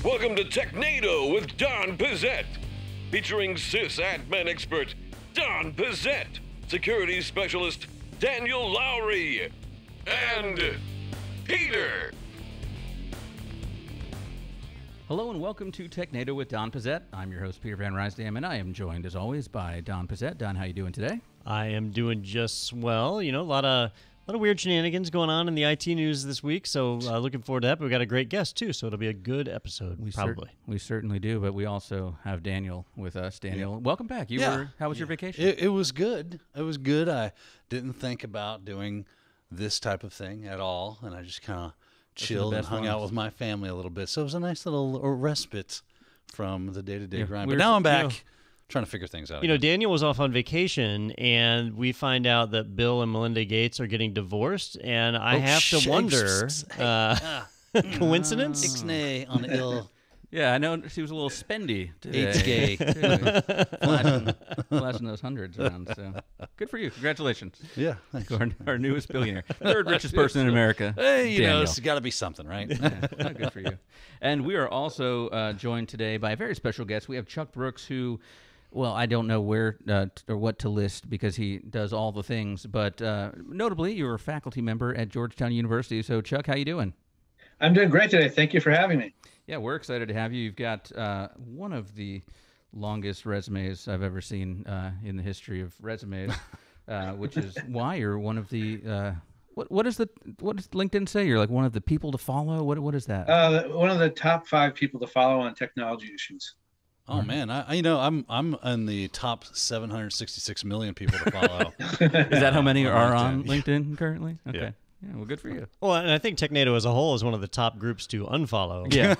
Welcome to Technado with Don Pizzette, featuring sysadmin expert Don Pizzette, security specialist Daniel Lowry, and Peter. Hello and welcome to Technado with Don Pizzette. I'm your host, Peter Van Rysdam, and I am joined, as always, by Don Pizzette. Don, how you doing today? I am doing just swell. You know, a lot of weird shenanigans going on in the IT news this week, so looking forward to that. But we got a great guest, too, so it'll be a good episode, probably. We certainly do, but we also have Daniel with us. Daniel, welcome back. How was your vacation? It was good. It was good. I didn't think about doing this type of thing at all, and I just kind of chilled and hung out with my family a little bit. So it was a nice little respite from the day-to-day grind. But now I'm back. Trying to figure things out. You know, Daniel was off on vacation, and we find out that Bill and Melinda Gates are getting divorced, and I have to wonder, coincidence? Ixnay on ill. Yeah, I know she was a little spendy today. flashing those hundreds around. So good for you. Congratulations. Yeah, thanks. Our newest billionaire. Third richest person in America. Hey, you Daniel. know, it's got to be something, right? Yeah, good for you. And we are also joined today by a very special guest. We have Chuck Brooks, who... Well, I don't know where or what to list because he does all the things, but notably, you're a faculty member at Georgetown University. So, Chuck, how you doing? I'm doing great today. Thank you for having me. Yeah, we're excited to have you. You've got one of the longest resumes I've ever seen in the history of resumes, which is why you're one of the what does LinkedIn say? You're like one of the people to follow. What is that? One of the top 5 people to follow on technology issues. Oh man, I'm in the top 766 million people to follow. Is that how many are on LinkedIn currently? Okay. Yeah, well, good for you. Well, and I think Technado as a whole is one of the top groups to unfollow. Yeah,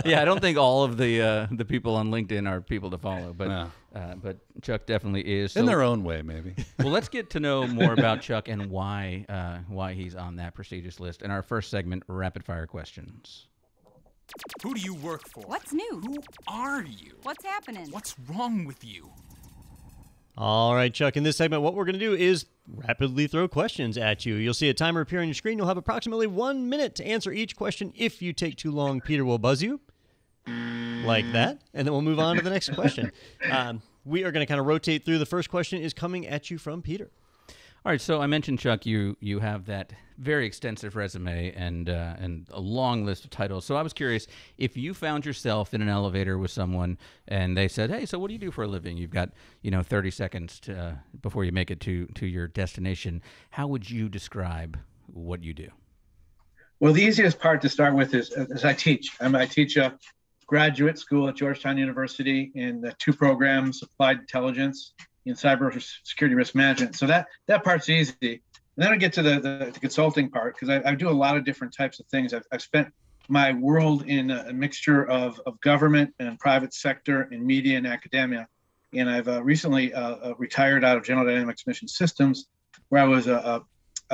yeah. I don't think all of the people on LinkedIn are people to follow, but Chuck definitely is. In their own way, maybe. Well, let's get to know more about Chuck and why he's on that prestigious list. In our first segment, rapid fire questions. Who do you work for? What's new? Who are you? What's happening? What's wrong with you? All right, Chuck, in this segment, what we're going to do is rapidly throw questions at you. You'll see a timer appear on your screen. You'll have approximately 1 minute to answer each question. If you take too long, Peter will buzz you like that, and then we'll move on to the next question. We are going to kind of rotate through. The first question is coming at you from Peter. All right, so I mentioned, Chuck, you have that very extensive resume and a long list of titles. So I was curious, if you found yourself in an elevator with someone and they said, "Hey, so what do you do for a living?" You've got 30 seconds before you make it to your destination. How would you describe what you do? Well, the easiest part to start with is I teach. I teach a graduate school at Georgetown University in the 2 programs, Applied Intelligence in Cybersecurity Risk Management. So that part's easy. And then I get to the consulting part, because I do a lot of different types of things. I've spent my world in a mixture of government and private sector and media and academia. And I've recently retired out of General Dynamics Mission Systems, where I was a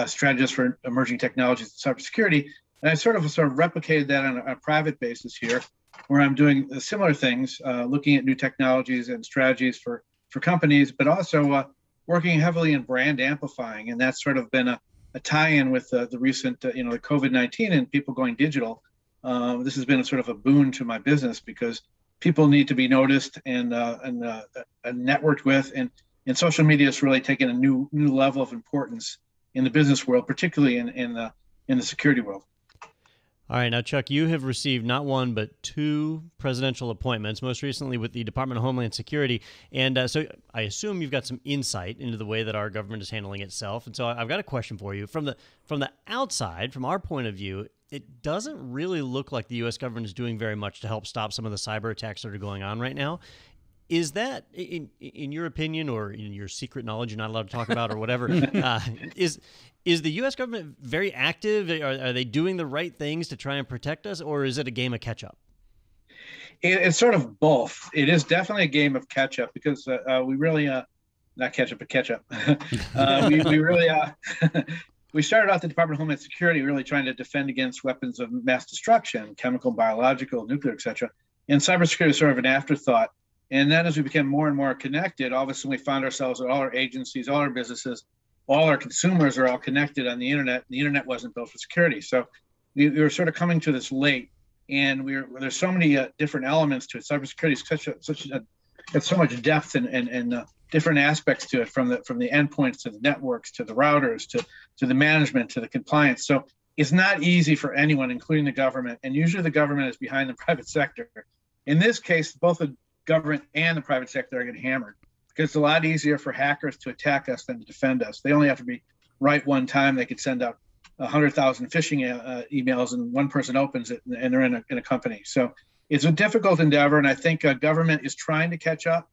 strategist for emerging technologies and cybersecurity. And I sort of replicated that on a private basis here, where I'm doing similar things, looking at new technologies and strategies for companies, but also working heavily in brand amplifying. And that's sort of been a tie-in with the recent, the COVID-19 and people going digital. This has been a sort of a boon to my business, because people need to be noticed and networked with. And social media has really taken a new level of importance in the business world, particularly in the security world. All right, now, Chuck, you have received not 1, but 2 presidential appointments, most recently with the Department of Homeland Security. And so I assume you've got some insight into the way that our government is handling itself. And so I've got a question for you. From the outside, from our point of view, it doesn't really look like the U.S. government is doing very much to help stop some of the cyber attacks that are going on right now. Is that, in your opinion, or in your secret knowledge you're not allowed to talk about or whatever, is the U.S. government very active? Are they doing the right things to try and protect us, or is it a game of catch-up? It's sort of both. It is definitely a game of catch-up, because we really, not catch-up, but catch-up. we really, we started out the Department of Homeland Security really trying to defend against weapons of mass destruction, chemical, biological, nuclear, et cetera. And cybersecurity is sort of an afterthought. And then as we became more and more connected, all of a sudden we found ourselves with all our agencies, all our businesses, all our consumers are all connected on the internet. The internet wasn't built for security. So we were sort of coming to this late. and there's so many different elements to it. Cybersecurity is it's so much depth and different aspects to it, from the endpoints to the networks to the routers to the management to the compliance. So it's not easy for anyone, including the government, and usually the government is behind the private sector. In this case, both the government and the private sector are getting hammered, because it's a lot easier for hackers to attack us than to defend us. They only have to be right one time. They could send out 100,000 phishing emails, and one person opens it, and they're in a company. So it's a difficult endeavor, and I think government is trying to catch up.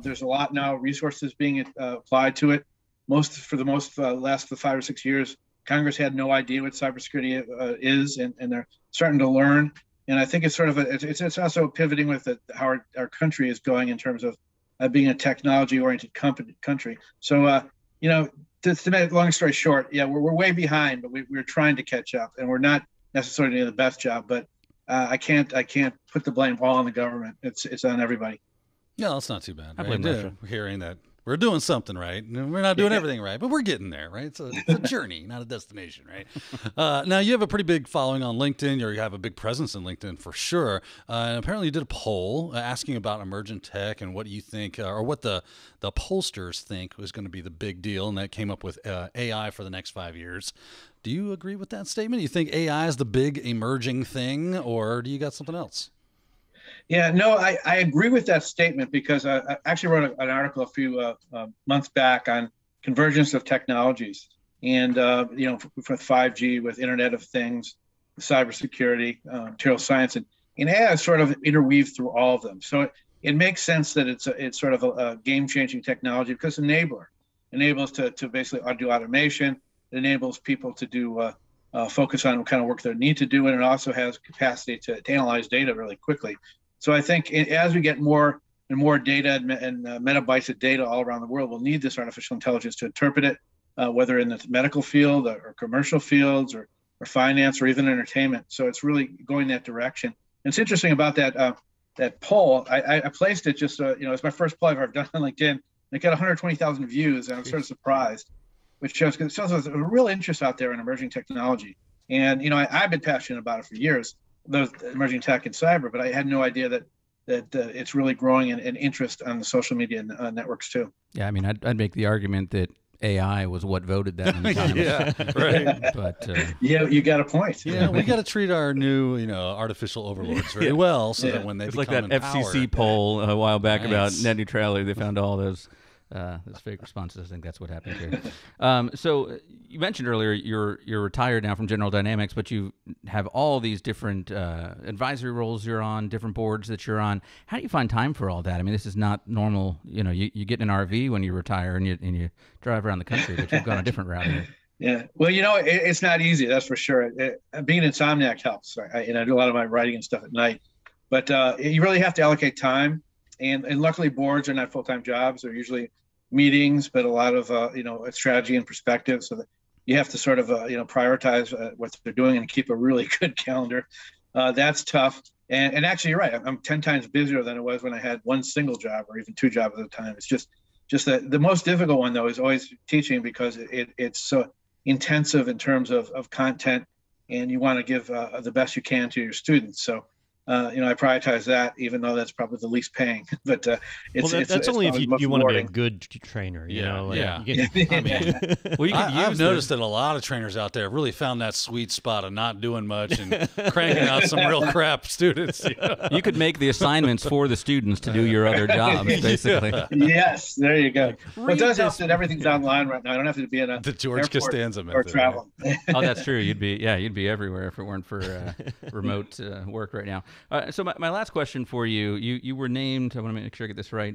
There's a lot now resources being applied to it. Last 5 or 6 years, Congress had no idea what cybersecurity is, and they're starting to learn. And I think it's sort of it's also pivoting with how our country is going in terms of being a technology-oriented country. So, to make a long story short, yeah, we're way behind, but we're trying to catch up, and we're not necessarily doing the best job. But I can't put the blame all on the government. It's on everybody. Yeah, that's not too bad. I blame Russia. Hearing that we're doing something right, and we're not doing everything right, but we're getting there, right? It's a journey, not a destination, right? Now, you have a pretty big following on LinkedIn, or you have a big presence in LinkedIn for sure. And apparently you did a poll asking about emergent tech and what you think, or what the pollsters think was going to be the big deal, and that came up with AI for the next 5 years. Do you agree with that statement? Do you think AI is the big emerging thing, or do you got something else? Yeah, no, I agree with that statement, because I actually wrote an article a few months back on convergence of technologies, and with 5G, with Internet of Things, cybersecurity, material science, and AI is sort of interweaved through all of them. So it makes sense that it's sort of a game-changing technology, because enables to basically do automation. It enables people to do focus on what kind of work they need to do, and it also has capacity to analyze data really quickly. So I think as we get more and more data and metabytes of data all around the world, we'll need this artificial intelligence to interpret it, whether in the medical field or commercial fields or finance or even entertainment. So it's really going that direction. And it's interesting about that poll. I placed it just it's my first poll I've ever done on LinkedIn. It got 120,000 views, and I'm sort of surprised, which shows there's a real interest out there in emerging technology. And I've been passionate about it for years, those emerging tech and cyber, but I had no idea that it's really growing in interest on the social media networks too. Yeah, I mean, I'd make the argument that AI was what voted that many times. Yeah, right. But yeah, you got a point. Yeah, we got to treat our new, artificial overlords very well, so that when they it's become like that empowered, FCC poll a while back about net neutrality. They found all those fake responses. I think that's what happened here. So you mentioned earlier you're retired now from General Dynamics, but you have all these different advisory roles you're on, different boards that you're on. How do you find time for all that? I mean, this is not normal. You get in an RV when you retire and you drive around the country, but you've gone a different route here. Yeah, well, it's not easy, that's for sure. Being an insomniac helps. I do a lot of my writing and stuff at night, but you really have to allocate time. And luckily, boards are not full-time jobs. They're usually meetings, but a lot of strategy and perspective. So that you have to sort of prioritize what they're doing and keep a really good calendar. That's tough. And actually, you're right. I'm 10 times busier than it was when I had one single job or even two jobs at a time. It's just the most difficult one though is always teaching, because it's so intensive in terms of content, and you want to give the best you can to your students. So. I prioritize that, even though that's probably the least paying. But that's only if you want to be a good trainer. I've noticed that a lot of trainers out there really found that sweet spot of not doing much and cranking out some real crap students. You could make the assignments for the students to do your other jobs, basically. Yes, there you go. Well, it does help that everything's online right now. I don't have to be in the George Costanza method, or traveling. Oh, that's true. You'd be everywhere if it weren't for remote work right now. So my last question for you, you were named, I want to make sure I get this right,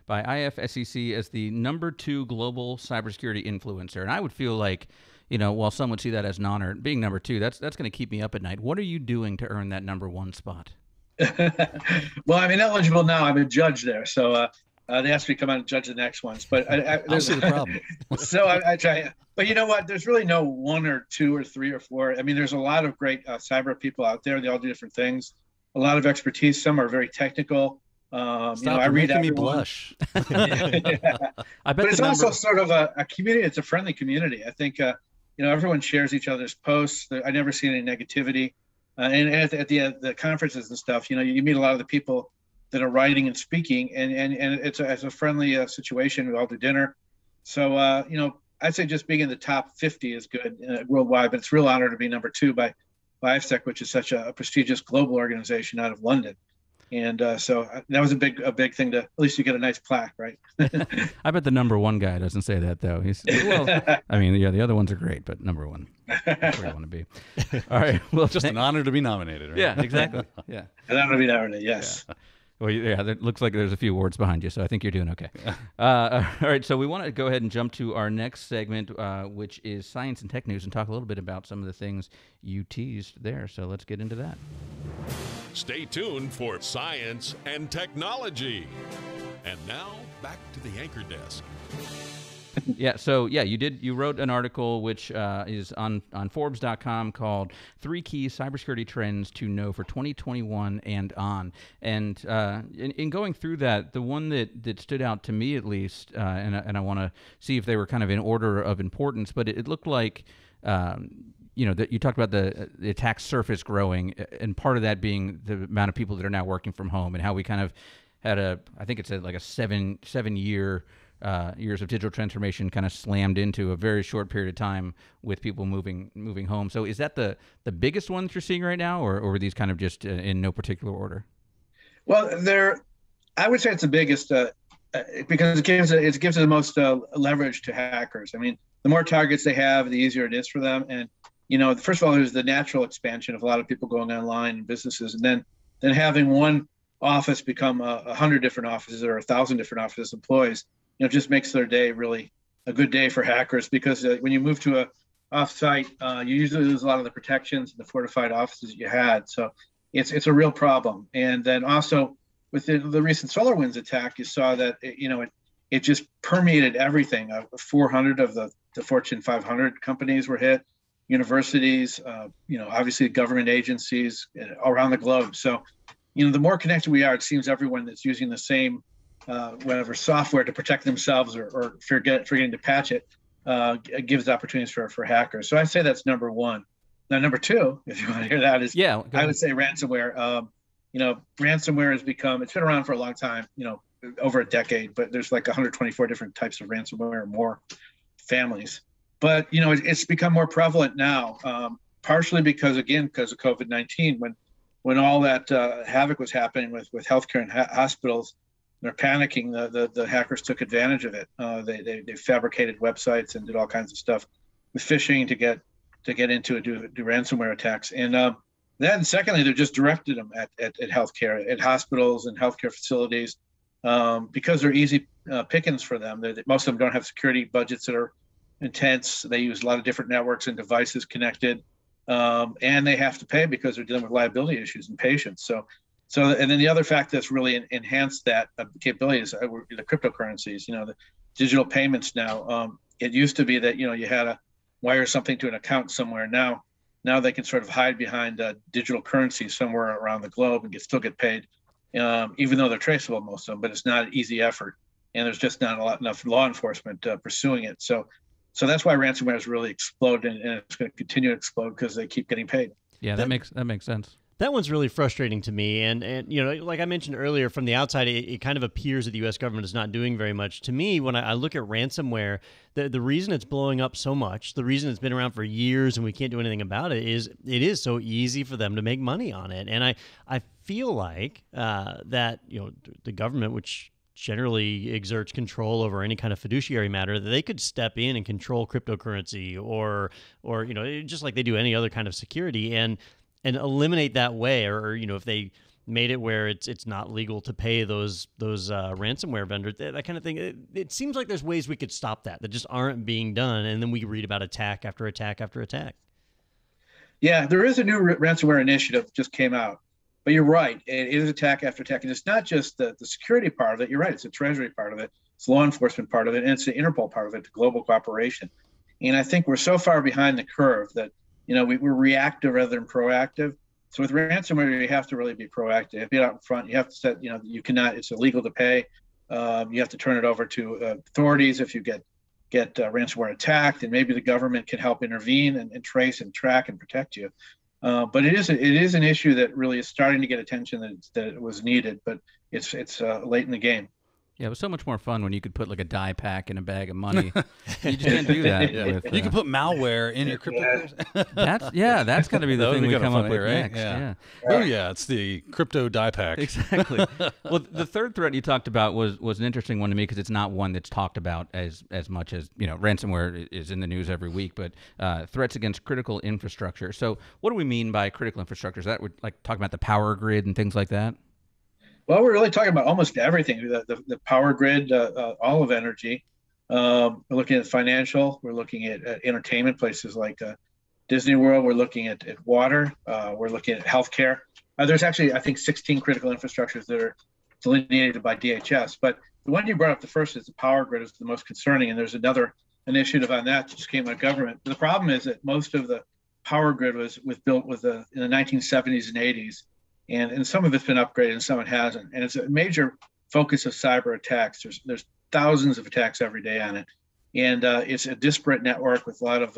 by IFSCC as the #2 global cybersecurity influencer. And I would feel like, while some would see that as an honor, being #2, that's going to keep me up at night. What are you doing to earn that #1 spot? Well, I'm ineligible now. I'm a judge there. So they asked me to come out and judge the next ones. But I'll see the problem. So I try. But you know what? There's really no 1 or 2 or 3 or 4. I mean, there's a lot of great cyber people out there. They all do different things. A lot of expertise. Some are very technical. Stop making me blush. Yeah. But it's also sort of a community. It's a friendly community. I think everyone shares each other's posts. I never see any negativity. And at the conferences and stuff, you meet a lot of the people that are writing and speaking, and it's a friendly situation. We all do dinner. So, I'd say just being in the top 50 is good worldwide, but it's a real honor to be number 2 by IFSEC, which is such a prestigious global organization out of London. And so that was a big thing to, at least you get a nice plaque, right? I bet the number 1 guy doesn't say that, though. He's, well, I mean, yeah, the other ones are great, but number 1, that's where you want to be. All right. Well, just an honor to be nominated, right? Yeah, exactly. Yeah. An honor to be nominated, yes. Yeah. Well, yeah, it looks like there's a few awards behind you, so I think you're doing okay. All right, so we want to go ahead and jump to our next segment, which is Science and Tech News, and talk a little bit about some of the things you teased there. So let's get into that. Stay tuned for Science and Technology. And now, back to the anchor desk. Yeah, so you wrote an article which is on Forbes.com called 3 Key Cybersecurity Trends to Know for 2021 and On. And in going through that, the one that stood out to me at least, and I want to see if they were kind of in order of importance, but it looked like that you talked about the attack surface growing, and part of that being the amount of people that are now working from home, and how we kind of had I think it's like a seven years of digital transformation kind of slammed into a very short period of time with people moving home. So is that the biggest one that you're seeing right now, or are these kind of just in no particular order? Well, I would say it's the biggest because it gives the most leverage to hackers. I mean, the more targets they have, the easier it is for them. And first of all, there's the natural expansion of a lot of people going online and businesses, and then having one office become 100 different offices or 1,000 different offices employees. Just makes their day really a good day for hackers, because when you move to a offsite, you usually lose a lot of the protections and the fortified offices you had. So it's a real problem. And then also with the recent SolarWinds attack, you saw that it just permeated everything. 400 of the Fortune 500 companies were hit, universities, obviously government agencies around the globe. So the more connected we are, it seems everyone that's using the same whatever software to protect themselves or forgetting to patch it gives opportunities for hackers. So I'd say that's number 1. Now, number 2, if you want to hear that, is I would say ransomware. Ransomware has it's been around for a long time, over a decade, but there's like 124 different types of ransomware or more families. But, it's become more prevalent now, partially because of COVID-19, when all that havoc was happening with healthcare and hospitals. They're panicking. The hackers took advantage of it. They fabricated websites and did all kinds of stuff with phishing to get into do ransomware attacks. And then secondly, they just directed them at healthcare, at hospitals and healthcare facilities, because they're easy pickings for them. Most of them don't have security budgets that are intense. They use a lot of different networks and devices connected, and they have to pay because they're dealing with liability issues and patients. So, and then the other fact that's really enhanced that capability is the cryptocurrencies. The digital payments now. It used to be that you had to wire something to an account somewhere. Now they can sort of hide behind digital currency somewhere around the globe and still get paid, even though they're traceable, most of them. But it's not an easy effort, and there's just not enough law enforcement pursuing it. So that's why ransomware has really exploded, and it's going to continue to explode because they keep getting paid. Yeah, that makes sense. That one's really frustrating to me. And like I mentioned earlier, from the outside, it kind of appears that the U.S. government is not doing very much. To me, when I look at ransomware, the reason it's blowing up so much, the reason it's been around for years and we can't do anything about it is so easy for them to make money on it. And I feel like that the government, which generally exerts control over any kind of fiduciary matter, that they could step in and control cryptocurrency or just like they do any other kind of security and eliminate that way, or if they made it where it's not legal to pay those ransomware vendors, that kind of thing. It seems like there's ways we could stop that just aren't being done, and then we read about attack after attack after attack. Yeah, there is a new ransomware initiative just came out, but you're right, it is attack after attack, and it's not just the security part of it. You're right, it's the treasury part of it, it's law enforcement part of it, and it's the Interpol part of it, the global cooperation. And I think we're so far behind the curve that we're reactive rather than proactive. So with ransomware, you have to really be proactive. You have to be out in front. You have to set, you cannot, it's illegal to pay. You have to turn it over to authorities if you get ransomware attacked, and maybe the government can help intervene and trace and track and protect you. But it is an issue that really is starting to get attention that it was needed, but it's late in the game. Yeah, it was so much more fun when you could put like a die pack in a bag of money. You just can't do that. With, you can put malware in your cryptocurrency. That's going to be the thing we come up with right? next. Yeah. Oh yeah, it's the crypto die pack. Exactly. Well, the third threat you talked about was an interesting one to me because it's not one that's talked about as much as ransomware is in the news every week. But threats against critical infrastructure. So what do we mean by critical infrastructure? Is that we're like talking about the power grid and things like that? Well, we're really talking about almost everything, the power grid, all of energy. We're looking at financial. We're looking at entertainment places like Disney World. We're looking at water. We're looking at healthcare. There's actually, I think, 16 critical infrastructures that are delineated by DHS. But the one you brought up, the first is the power grid, is the most concerning. And there's another initiative on that just came out of government. The problem is that most of the power grid was built in the 1970s and 80s. And some of it's been upgraded and some it hasn't. And it's a major focus of cyber attacks. There's thousands of attacks every day on it. And it's a disparate network with a lot of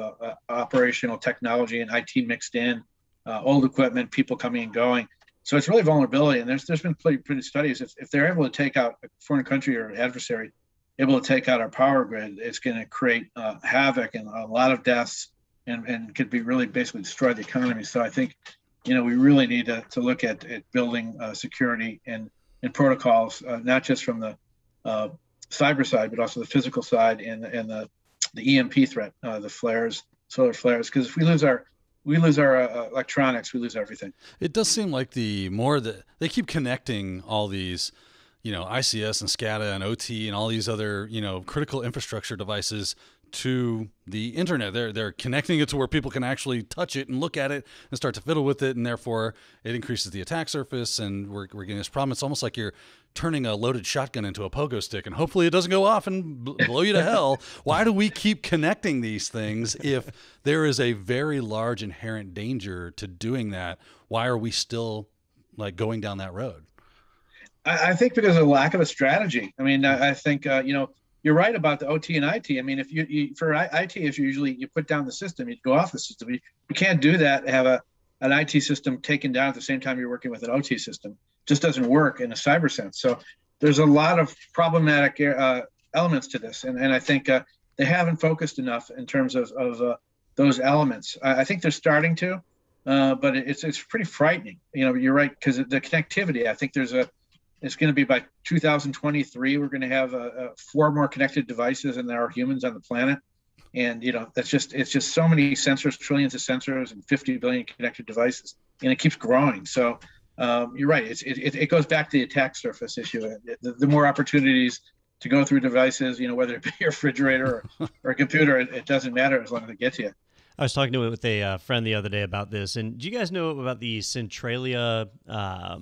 operational technology and IT mixed in, old equipment, people coming and going. So it's really vulnerability. And there's been pretty studies. If they're able to take out a foreign country or an adversary, able to take out our power grid, it's going to create havoc and a lot of deaths and could be really basically destroy the economy. So I think we really need to look at building security and protocols, not just from the cyber side, but also the physical side and the EMP threat, the flares, solar flares. Because if we lose our electronics, we lose everything. It does seem like the more that they keep connecting all these, ICS and SCADA and OT and all these other, critical infrastructure devices to the internet. They're connecting it to where people can actually touch it and look at it and start to fiddle with it, and therefore it increases the attack surface, and we're getting this problem. It's almost like you're turning a loaded shotgun into a pogo stick, and hopefully it doesn't go off and blow you to hell. Why do we keep connecting these things if there is a very large inherent danger to doing that? Why are we still going down that road? I think because of the lack of a strategy. I mean, I think you're right about the OT and IT. I mean, if you for IT, if you put down the system, you go off the system. You can't do that. Have an IT system taken down at the same time you're working with an OT system. It just doesn't work in a cyber sense. So there's a lot of problematic elements to this, and I think they haven't focused enough in terms of those elements. I think they're starting to, but it's pretty frightening. You're right, because the connectivity. I think it's going to be by 2023, we're going to have 4 more connected devices than there are humans on the planet. And, it's just so many sensors, trillions of sensors and 50 billion connected devices. And it keeps growing. So you're right. It goes back to the attack surface issue. The more opportunities to go through devices, whether it be your refrigerator or a computer, it doesn't matter as long as it gets you. I was talking with a friend the other day about this, and do you guys know about the Centralia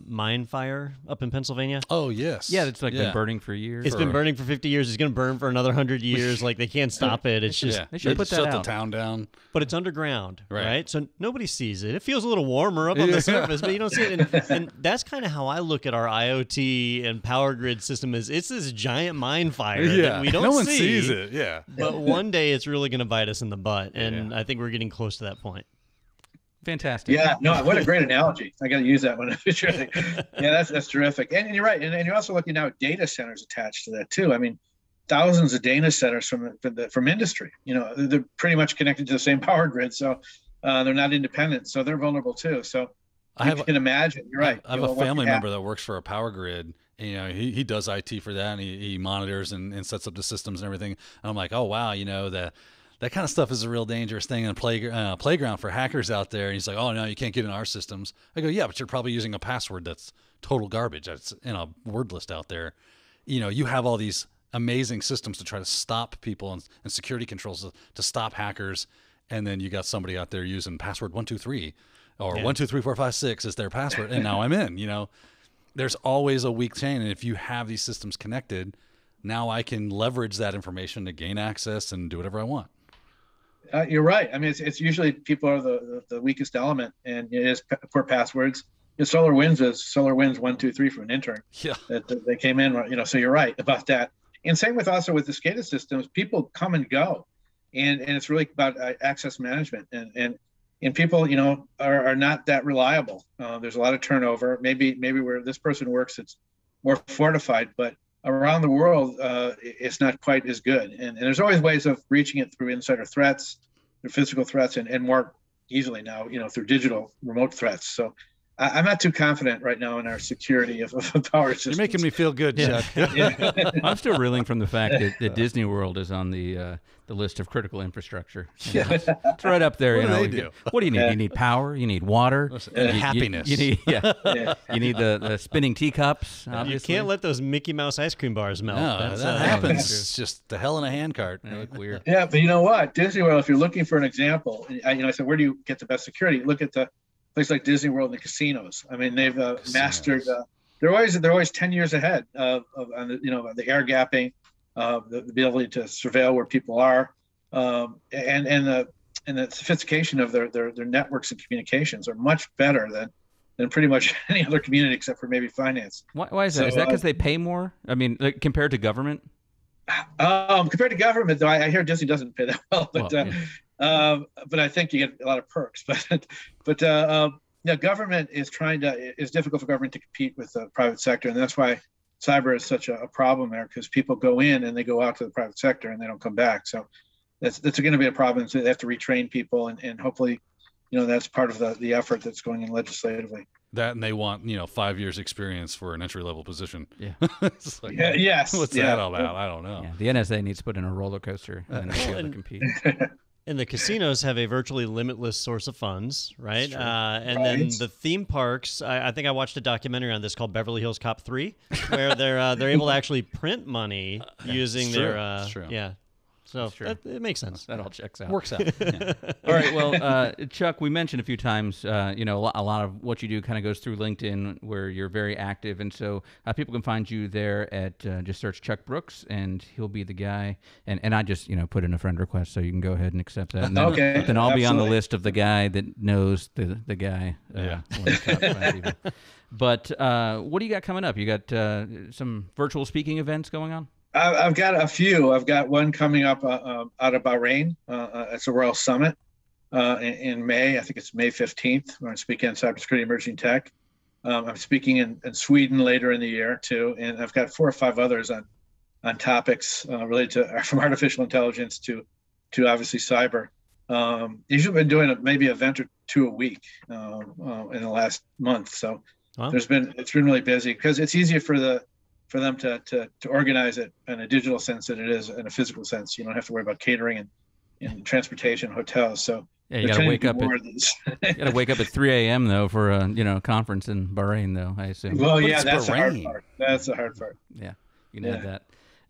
mine fire up in Pennsylvania? Oh, yes. Yeah, it's been burning for years. It's been burning for 50 years. It's going to burn for another 100 years. They can't stop it. It's just they should put that shut out. the town down. But it's underground, right? So nobody sees it. It feels a little warmer up on the surface, but you don't see it. And that's kind of how I look at our IoT and power grid system. It's this giant mine fire that we don't see. No one sees it. Yeah. But one day it's really going to bite us in the butt, and I think we're getting close to that point. Fantastic. Yeah, no, what a great analogy. I got to use that one. Yeah, that's terrific. And you're right. And you're also looking now at data centers attached to that too. I mean, thousands of data centers from industry. They're pretty much connected to the same power grid, so they're not independent. So they're vulnerable too. So you can imagine. You're right. I have a family member that works for a power grid. He does IT for that, and he monitors and sets up the systems and everything. And I'm like, oh wow, that kind of stuff is a real dangerous thing in a playground for hackers out there. And he's like, oh, no, you can't get in our systems. I go, yeah, but you're probably using a password that's total garbage. That's in a word list out there. You have all these amazing systems to try to stop people and security controls to stop hackers. And then you got somebody out there using password 123 or 123456 is their password. And now I'm in. There's always a weak chain. And if you have these systems connected, now I can leverage that information to gain access and do whatever I want. You're right. I mean, it's usually people are the weakest element, and it is poor passwords. SolarWinds is SolarWinds 123 from an intern. Yeah, that they came in. So you're right about that. And same with also with the SCADA systems. People come and go, and it's really about access management. And and people, are not that reliable. There's a lot of turnover. Maybe where this person works, it's more fortified, but around the world, it's not quite as good. And there's always ways of reaching it through insider threats, through physical threats, and more easily now, through digital remote threats. So I'm not too confident right now in our security of power systems. You're making me feel good, Chuck. Yeah. I'm still reeling from the fact that Disney World is on the list of critical infrastructure. It's right up there. What do they do? What do you need? You need power. You need water. And happiness. You need You need the spinning teacups. Obviously. You can't let those Mickey Mouse ice cream bars melt. No, that happens. It's just the hell in a handcart. They look weird. Yeah, but you know what? Disney World, if you're looking for an example, I said, where do you get the best security? Look at the place like Disney World and the casinos. I mean, they've mastered. They're always 10 years ahead of on the air gapping, the ability to surveil where people are, and the sophistication of their networks and communications are much better than pretty much any other community except for maybe finance. Why is that? Is that because they pay more? I mean, compared to government? Compared to government, though, I hear Disney doesn't pay that well, but I think you get a lot of perks. But government is it's difficult for government to compete with the private sector, and that's why cyber is such a problem there, because people go in and they go out to the private sector and they don't come back. So that's going to be a problem. So they have to retrain people, and hopefully, that's part of the effort that's going in legislatively. That, and they want 5 years experience for an entry-level position. Yeah. It's like, yes. What's that all about? I don't know. Yeah, the NSA needs to put in a roller coaster and be able to compete. And the casinos have a virtually limitless source of funds, right? And Right. then the theme parks, I think I watched a documentary on this called Beverly Hills Cop 3, where they're able to actually print money using their It's true. yeah. So it makes sense. That all checks out. Works out. Yeah. All right. Well, Chuck, we mentioned a few times, a lot of what you do kind of goes through LinkedIn, where you're very active. And so people can find you there at just search Chuck Brooks, and he'll be the guy. And I just, put in a friend request, so you can go ahead and accept that. And then, Okay. Then I'll be on the Absolutely. list of the guy that knows the guy. Yeah. One of the top 5 people. But what do you got coming up? You got some virtual speaking events going on? I've got a few. I've got one coming up out of Bahrain. It's a Royal Summit in May. I think it's May 15th. We're going to speak on cybersecurity emerging tech. I'm speaking in Sweden later in the year too, and I've got 4 or 5 others on topics related to from artificial intelligence to obviously cyber. Usually been doing maybe an event or 2 a week in the last month. So Wow. it's been really busy because it's easier for them to organize it in a digital sense than it is in a physical sense. You don't have to worry about catering and transportation, hotels. So Yeah, you got to wake up. You got to wake up at 3 a.m. though for a conference in Bahrain, though. I assume. Well, yeah, it's that's the hard Bahrain. part. That's the hard part. Yeah, you can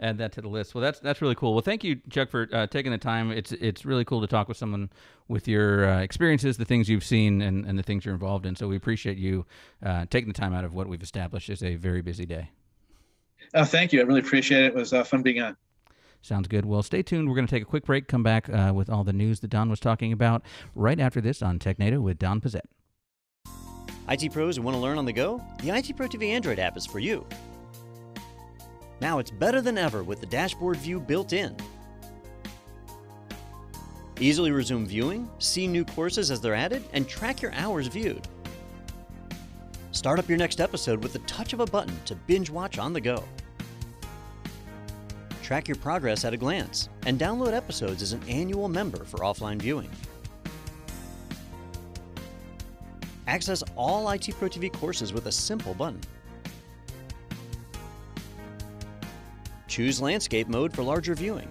add that to the list. Well, that's really cool. Well, thank you, Chuck, for taking the time. It's really cool to talk with someone with your experiences, the things you've seen, and the things you're involved in. So we appreciate you taking the time out of what we've established is a very busy day. Thank you. I really appreciate it. It was fun being on. Sounds good. Well, stay tuned. We're going to take a quick break, come back with all the news that Don was talking about right after this on Technado with Don Pizzette. IT pros who want to learn on the go? The IT Pro TV Android app is for you. Now it's better than ever with the dashboard view built in. Easily resume viewing, see new courses as they're added, and track your hours viewed. Start up your next episode with the touch of a button to binge watch on the go. Track your progress at a glance, and download episodes as an annual member for offline viewing. Access all IT Pro TV courses with a simple button. Choose landscape mode for larger viewing.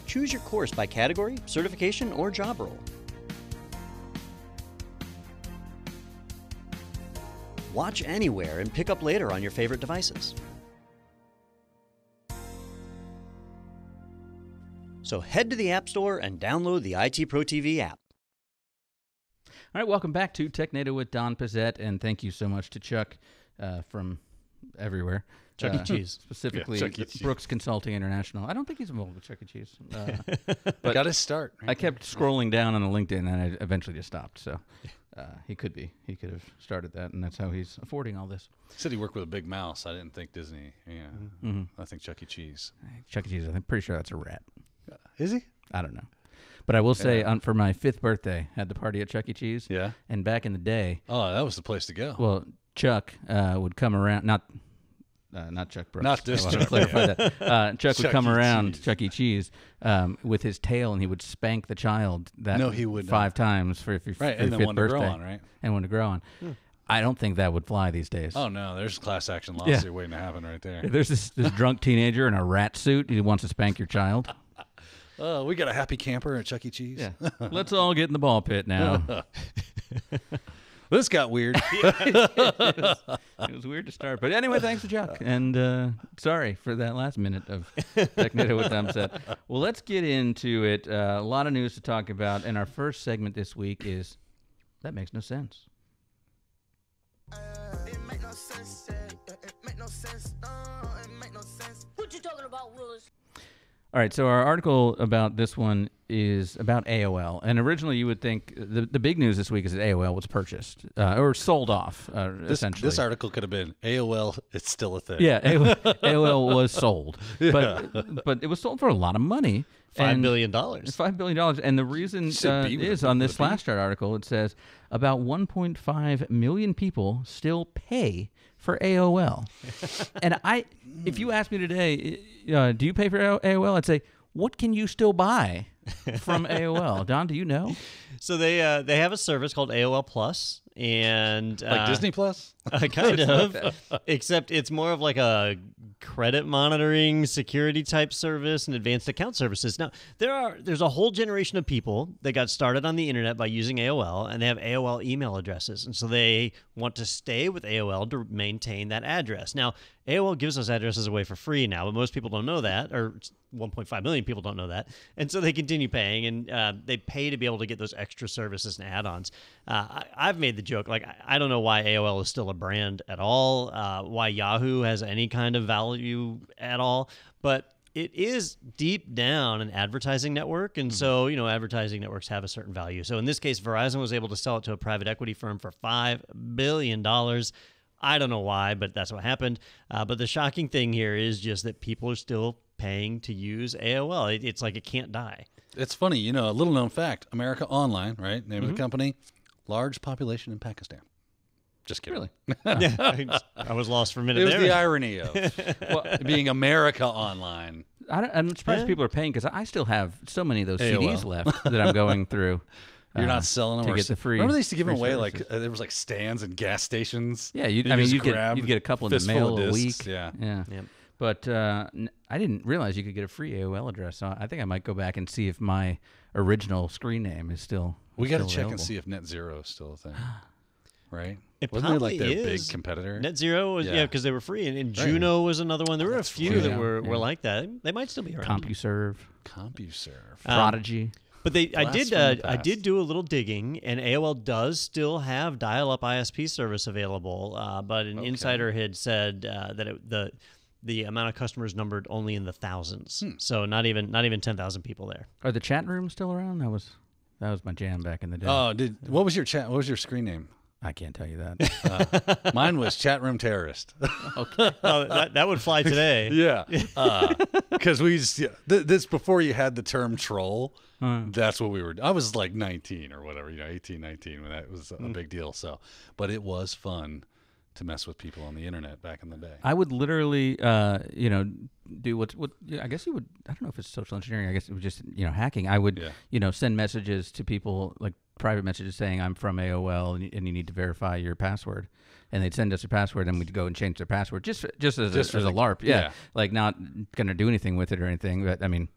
Choose your course by category, certification, or job role. Watch anywhere and pick up later on your favorite devices. So head to the App Store and download the IT Pro TV app. All right, welcome back to Technado with Don Pizzette, and thank you so much to Chuck from everywhere. Chuck E. Cheese. Specifically, Yeah, Chuck E. Cheese. Brooks Consulting International. I don't think he's involved with Chuck E. Cheese. But got to start. I kept scrolling down on the LinkedIn, and I eventually just stopped. So he could be. He could have started that, and that's how he's affording all this. Said he worked with a big mouse. I didn't think Disney. Yeah, Mm-hmm. I think Chuck E. Cheese. Chuck E. Cheese, I'm pretty sure that's a rat. Is he? I don't know. But I will say, for my 5th birthday, I had the party at Chuck E. Cheese. Yeah. And back in the day, Oh, that was the place to go. well, Chuck would come around, not Chuck Brooks. Not this I wanna Chuck. clarify that. Chuck would Chuck come E. around Cheese. Chuck E. Cheese with his tail, and he would spank the child No, he would 5 times for your Right, for and your then 5th one to birthday. grow on, right? And one to grow on. I don't think that would fly these days. Oh, no, there's a class action lawsuit waiting to happen right there. There's this drunk teenager in a rat suit who wants to spank your child. Oh, we got a happy camper at Chuck E. Cheese. Yeah. Let's all get in the ball pit now. This got weird. It was weird to start. But anyway, thanks to Chuck. And sorry for that last minute of Technado with Dumb Set. Well, let's get into it. A lot of news to talk about. And our first segment this week is That Makes No Sense. It make no sense, it make no sense, it make no sense. What you talking about, Willis? All right, so our article about this one is about AOL. And originally you would think the big news this week is that AOL was purchased or sold off, essentially. This article could have been AOL, it's still a thing. Yeah, AOL was sold. But it was sold for a lot of money. $5 billion. $5 billion. And the reason Should be is with on the this B. Flashstart article, it says about 1.5 million people still pay for AOL. And if you ask me today, do you pay for AOL? I'd say, what can you still buy from AOL? Don, do you know? So they have a service called AOL Plus, and Like Disney Plus? kind of, except it's more of like a credit monitoring security type service and advanced account services. Now, there's a whole generation of people that got started on the internet by using AOL, and they have AOL email addresses, and so they want to stay with AOL to maintain that address. Now, AOL gives those addresses away for free now, but most people don't know that, or 1.5 million people don't know that, and so they continue paying, and they pay to be able to get those extra services and add-ons. I've made the joke, like, I don't know why AOL is still a brand at all, why Yahoo has any kind of value at all, but it is deep down an advertising network, and so, advertising networks have a certain value. So in this case, Verizon was able to sell it to a private equity firm for $5 billion. I don't know why, but that's what happened. But the shocking thing here is just that people are still paying to use AOL. It's like it can't die. It's funny, a little known fact. America Online, right? Name of the company. Large population in Pakistan. Just kidding. Really? Yeah, I was lost for a minute It was there. the irony of being America Online. I'm surprised people are paying because I still have so many of those CDs left that I'm going through. You're not selling them to or get the free. Remember they used to give them free away services. there was like stands and gas stations. Yeah, you'd you'd grab get a couple in the fistful mail of a discs, week. Yeah. Yep. But I didn't realize you could get a free AOL address. So I think I might go back and see if my original screen name is still. We got to still check and available. see if Net Zero is still a thing. Right? It Wasn't it like probably their is. big competitor? Net Zero was, Yeah. because they were free, and Juno was another one. There were a few right. that Yeah, were yeah. like that. They might still be around. CompuServe, CompuServe. Prodigy. But I Blast from the I past. did do a little digging, and AOL does still have dial-up ISP service available. But an insider had said that the amount of customers numbered only in the thousands, so not even 10,000 people there. Are the chat rooms still around? That was my jam back in the day. Oh, what was your chat? What was your screen name? I can't tell you that. Mine was Chat Room Terrorist. Oh, that would fly today. Yeah, because this before you had the term troll. That's what we were. I was like 19 or whatever, 18, 19 when that was a big deal. So, but it was fun to mess with people on the internet back in the day. I would literally, do what I guess you would. I don't know if it's social engineering. I guess it was just hacking. I would send messages to people, like private messages saying I'm from AOL and you need to verify your password, and they'd send us a password and we'd go and change their password just as a LARP. Yeah, like not gonna do anything with it or anything. But I mean,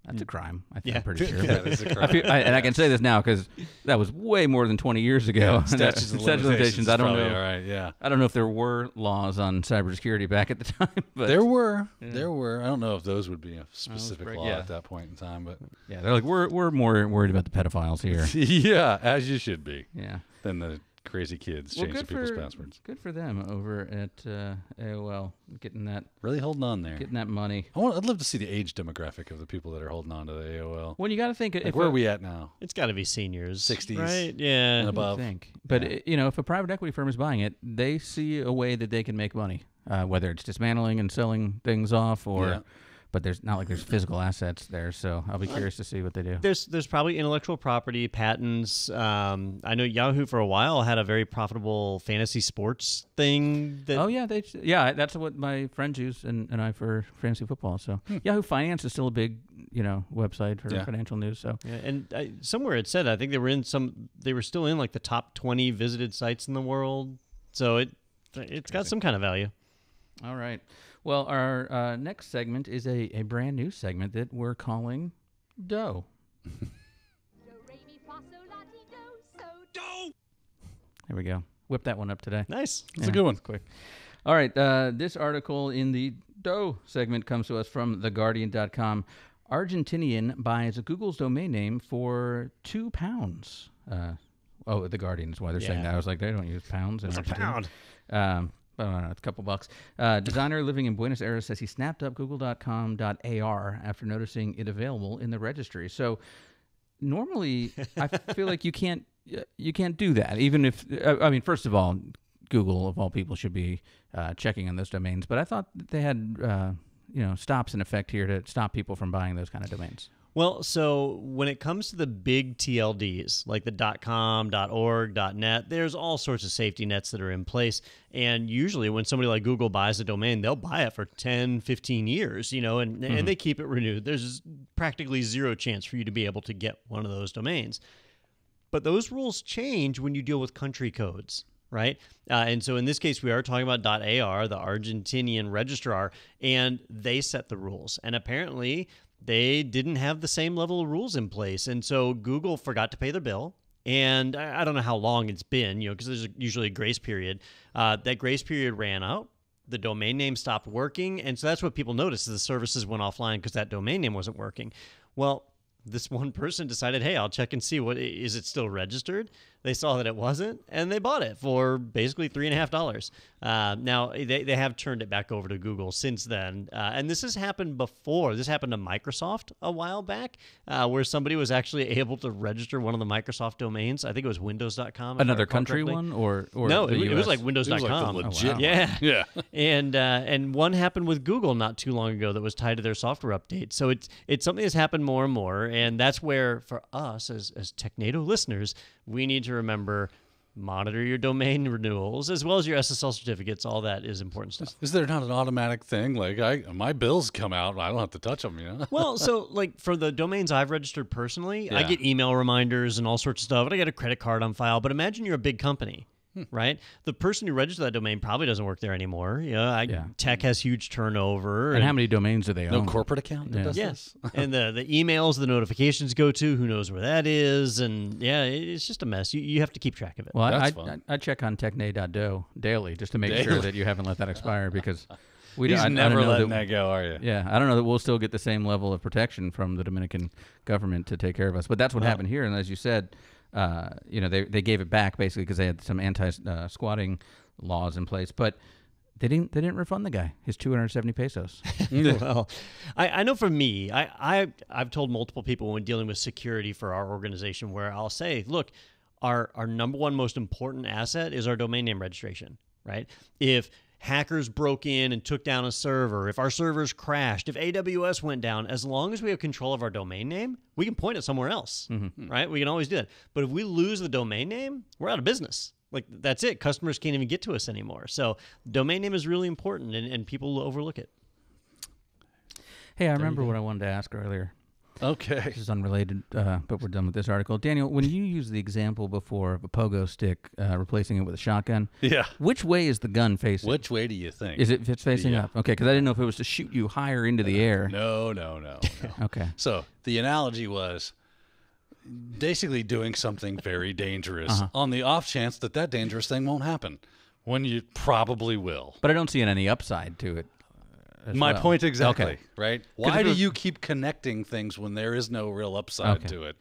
that's a crime. I'm pretty sure. That is a crime. And I can say this now because that was way more than 20 years ago. Statutes of limitations. I don't know. All right. Yeah. I don't know if there were laws on cybersecurity back at the time, but There were. I don't know if those would be a specific law yeah. at that point in time, but yeah, they're like we're more worried about the pedophiles here. yeah, as you should be. Yeah. Than the crazy kids changing people's passwords. Good for them over at AOL getting that Really holding on there. getting that money. I'd love to see the age demographic of the people that are holding on to the AOL. When you got to think, Like, where are we at now? It's got to be seniors, 60s right? Yeah. and above. Think, but if a private equity firm is buying it, they see a way that they can make money, whether it's dismantling and selling things off, or. Yeah. but there's not like there's physical assets there. So I'll be curious to see what they do. There's probably intellectual property, patents. I know Yahoo for a while had a very profitable fantasy sports thing. Oh yeah, that's what my friends use and I for fantasy football. So Yahoo Finance is still a big website for financial news. So yeah, and somewhere it said I think they were still in like the top 20 visited sites in the world. So it's got some kind of value. All right. Well, our next segment is a brand new segment that we're calling Doe. There we go. Whip that one up today. Nice. It's a good one. Quick. All right. This article in the Doe segment comes to us from theguardian.com. Argentinian buys Google's domain name for £2. The Guardian is why they're saying that. I was like, they don't use pounds in Argentina. A pound. I don't know, it's a couple bucks. Designer living in Buenos Aires says he snapped up google.com.ar after noticing it available in the registry. So normally, I feel like you can't do that. Even if first of all, Google of all people should be checking on those domains. But I thought that they had stops in effect here to stop people from buying those kind of domains. Well, so when it comes to the big TLDs, like the .com, .org, .net, there's all sorts of safety nets that are in place. And usually when somebody like Google buys a domain, they'll buy it for 10, 15 years, and they keep it renewed. There's practically zero chance for you to be able to get one of those domains. But those rules change when you deal with country codes, right? And so in this case, we are talking about .ar, the Argentinian registrar, and they set the rules. And apparently they didn't have the same level of rules in place. And so Google forgot to pay their bill. And I don't know how long it's been, because there's usually a grace period. That grace period ran out. The domain name stopped working. And so that's what people noticed. The services went offline because that domain name wasn't working. Well, this one person decided, hey, I'll check and see is it still registered. They saw that it wasn't, and they bought it for basically $3.50. Now, they have turned it back over to Google since then. And this has happened before. This happened to Microsoft a while back, where somebody was actually able to register one of the Microsoft domains. I think it was Windows.com. Another country one? Or no, it was like It Windows.com. was like the legit one. Yeah. And one happened with Google not too long ago that was tied to their software update. So it's something that's happened more and more. And that's where, for us as Technado listeners, we need to remember, monitor your domain renewals as well as your SSL certificates. All that is important stuff. Is there not an automatic thing? Like my bills come out, I don't have to touch them, Well, so like for the domains I've registered personally, I get email reminders and all sorts of stuff, and I get a credit card on file. But imagine you're a big company. Right? The person who registered that domain probably doesn't work there anymore. Tech has huge turnover. And how many domains do they own? No corporate account that does this? And the emails, the notifications go to, who knows where that is. And it's just a mess. You have to keep track of it. Well, I check on technado daily just to make sure that you haven't let that expire, because He's never letting that go, are you? Yeah, I don't know that we'll still get the same level of protection from the Dominican government to take care of us. But that's what happened here. And as you said, they gave it back basically because they had some anti-squatting laws in place, but they didn't refund the guy his 270 pesos. Well, I know for me, I've told multiple people when dealing with security for our organization where I'll say, look, our number one most important asset is our domain name registration, right? If hackers broke in and took down a server, if our servers crashed, if AWS went down, as long as we have control of our domain name, we can point it somewhere else, right? We can always do that. But if we lose the domain name, we're out of business. Like, that's it. Customers can't even get to us anymore. So domain name is really important, and people overlook it. Hey, I remember what I wanted to ask earlier. Okay. This is unrelated, but we're done with this article. Daniel, when you used the example before of a pogo stick replacing it with a shotgun, which way is the gun facing? Which way do you think? Is it facing up? Okay, because I didn't know if it was to shoot you higher into the air. No. Okay. So the analogy was basically doing something very dangerous on the off chance that dangerous thing won't happen, when you probably will. But I don't see any upside to it. My point exactly, okay. Right? Why do you keep connecting things when there is no real upside to it?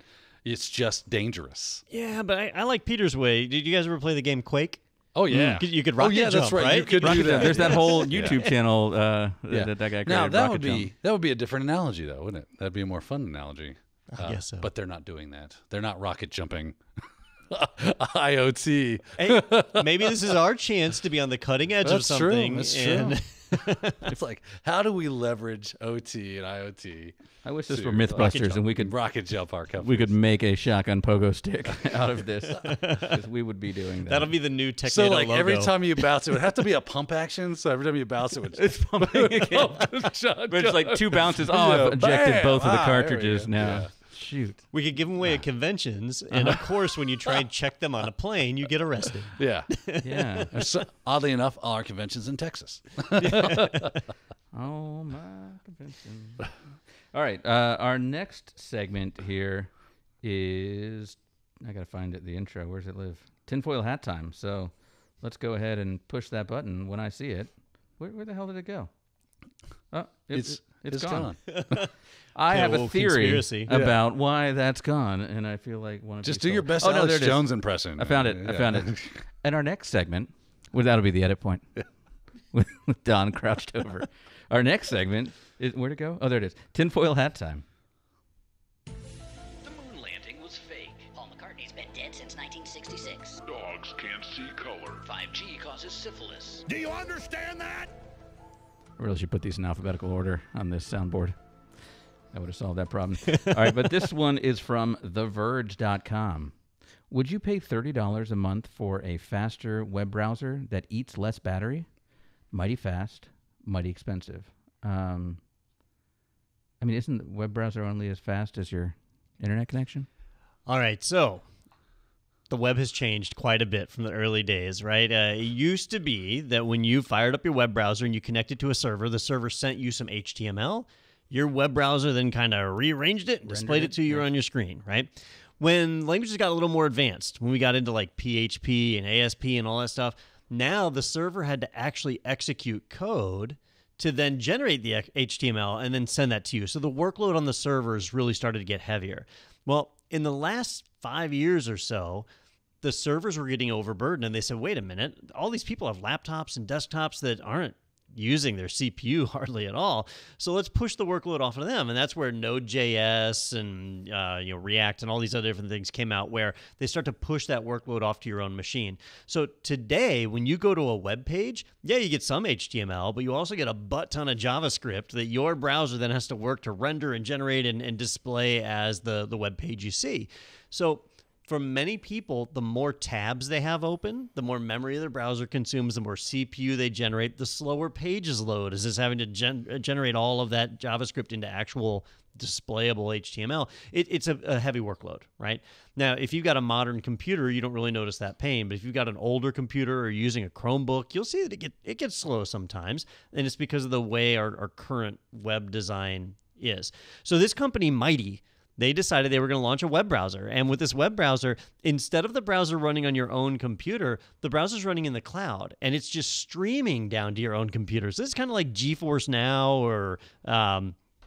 It's just dangerous. Yeah, but I like Peter's way. Did you guys ever play the game Quake? Oh, yeah. You could rocket jump, that's right? You could do that. There's that whole YouTube channel that guy created. Now, that would be a different analogy, though, wouldn't it? That'd be a more fun analogy. I guess so. But they're not doing that. They're not rocket jumping. IoT. Hey, maybe this is our chance to be on the cutting edge of something. That's true. It's like, how do we leverage OT and IoT? I wish this were Mythbusters and we could rocket jump our company. We could make a shotgun pogo stick out of this, because we would be doing that. That'll be the new Technado So like logo. every time you bounce, it would have to be a pump action. So every time you bounce, it would it's pumping again. But it's like 2 bounces. Oh, I've ejected Bam! both of the Ah, there we cartridges go. now. Yeah. Shoot. We could give them away at conventions, and of course, when you try and check them on a plane, you get arrested. Yeah. Yeah. So, oddly enough, all our conventions in Texas. Oh, my convention. All right. Our next segment here is, I got to find it, the intro. Where's it live? Tinfoil hat time. So let's go ahead and push that button when I see it. Where the hell did it go? Oh, it's gone. I have a theory about why that's gone, and I feel like one of Just you do your told- best Oh, no, Alex there it is. Jones impression. I found it. I found it. And our next segment, well, that'll be the edit point with Don crouched over. Our next segment is, where'd it go? Oh, there it is. Tinfoil hat time. The moon landing was fake. Paul McCartney's been dead since 1966. Dogs can't see color. 5G causes syphilis. Do you understand that? I really should put these in alphabetical order on this soundboard. That would have solved that problem. All right, but this one is from TheVerge.com. Would you pay $30 a month for a faster web browser that eats less battery? Mighty fast, mighty expensive. I mean, isn't the web browser only as fast as your internet connection? All right, so the web has changed quite a bit from the early days, right? It used to be that when you fired up your web browser and you connected to a server, the server sent you some HTML. Your web browser then kind of rearranged it and displayed it to you on your screen, right? When languages got a little more advanced, when we got into like PHP and ASP and all that stuff, now the server had to actually execute code to then generate the HTML and then send that to you. So the workload on the servers really started to get heavier. Well, in the last 5 years or so, the servers were getting overburdened, and they said, wait a minute, all these people have laptops and desktops that aren't using their CPU hardly at all. So let's push the workload off of them. And that's where Node.js and React and all these other different things came out, where they start to push that workload off to your own machine. So today, when you go to a web page, yeah, you get some HTML, but you also get a butt ton of JavaScript that your browser then has to work to render and generate and display as the web page you see. So for many people, the more tabs they have open, the more memory their browser consumes, the more CPU they generate, the slower pages load, as it's having to generate all of that JavaScript into actual displayable HTML. It's a heavy workload, right? Now, if you've got a modern computer, you don't really notice that pain. But if you've got an older computer or using a Chromebook, you'll see that it gets slow sometimes. And it's because of the way our current web design is. So this company, Mighty, they decided they were going to launch a web browser. And with this web browser, instead of the browser running on your own computer, the browser's running in the cloud. And it's just streaming down to your own computer. So it's kind of like GeForce Now or